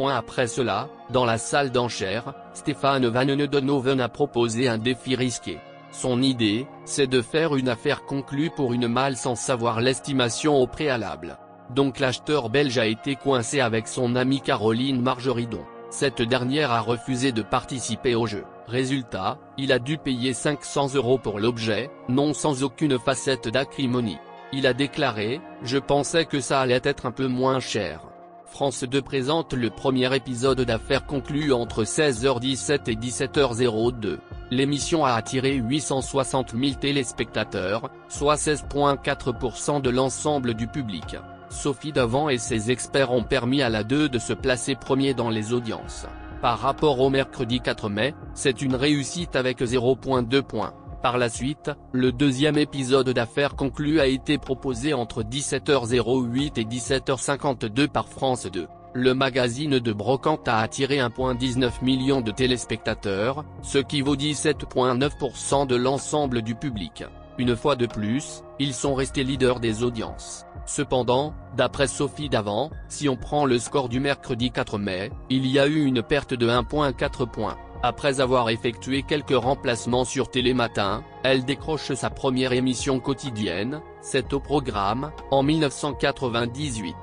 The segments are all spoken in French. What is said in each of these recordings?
Après cela, dans la salle d'enchères, Stéphane Van Neudenhoven a proposé un défi risqué. Son idée, c'est de faire une affaire conclue pour une malle sans savoir l'estimation au préalable. Donc l'acheteur belge a été coincé avec son amie Caroline Margeridon. Cette dernière a refusé de participer au jeu. Résultat, il a dû payer 500 € pour l'objet, non sans aucune facette d'acrimonie. Il a déclaré « Je pensais que ça allait être un peu moins cher ». France 2 présente le premier épisode d'Affaires conclues entre 16h17 et 17h02. L'émission a attiré 860 000 téléspectateurs, soit 16,4% de l'ensemble du public. Sophie Davant et ses experts ont permis à la 2 de se placer premier dans les audiences. Par rapport au mercredi 4 mai, c'est une réussite avec 0,2 points. Par la suite, le deuxième épisode d'Affaires conclues a été proposé entre 17h08 et 17h52 par France 2. Le magazine de Brocante a attiré 1,19 million de téléspectateurs, ce qui vaut 17,9% de l'ensemble du public. Une fois de plus, ils sont restés leaders des audiences. Cependant, d'après Sophie Davant, si on prend le score du mercredi 4 mai, il y a eu une perte de 1,4 points. Après avoir effectué quelques remplacements sur Télématin, elle décroche sa première émission quotidienne, C'est au programme, en 1998.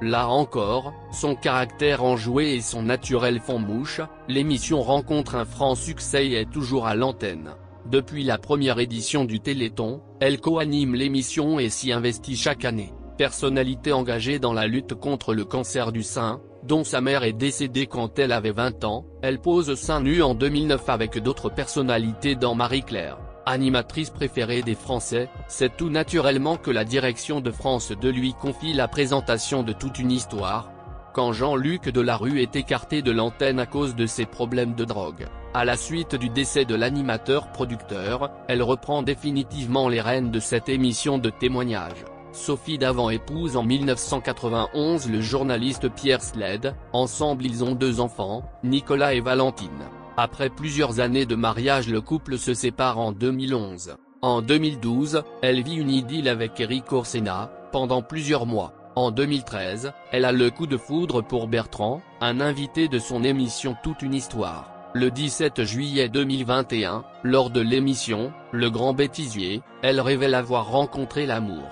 Là encore, son caractère enjoué et son naturel font mouche, l'émission rencontre un franc succès et est toujours à l'antenne. Depuis la première édition du Téléthon, elle co-anime l'émission et s'y investit chaque année. Personnalité engagée dans la lutte contre le cancer du sein, dont sa mère est décédée quand elle avait 20 ans, elle pose seins nus en 2009 avec d'autres personnalités dans Marie-Claire. Animatrice préférée des Français, c'est tout naturellement que la direction de France 2 lui confie la présentation de Toute une histoire. Quand Jean-Luc Delarue est écarté de l'antenne à cause de ses problèmes de drogue, à la suite du décès de l'animateur-producteur, elle reprend définitivement les rênes de cette émission de témoignage. Sophie Davant épouse en 1991 le journaliste Pierre Sled, ensemble ils ont 2 enfants, Nicolas et Valentine. Après plusieurs années de mariage le couple se sépare en 2011. En 2012, elle vit une idylle avec Eric Orsena, pendant plusieurs mois. En 2013, elle a le coup de foudre pour Bertrand, un invité de son émission Toute une histoire. Le 17 juillet 2021, lors de l'émission, Le Grand Bêtisier, elle révèle avoir rencontré l'amour.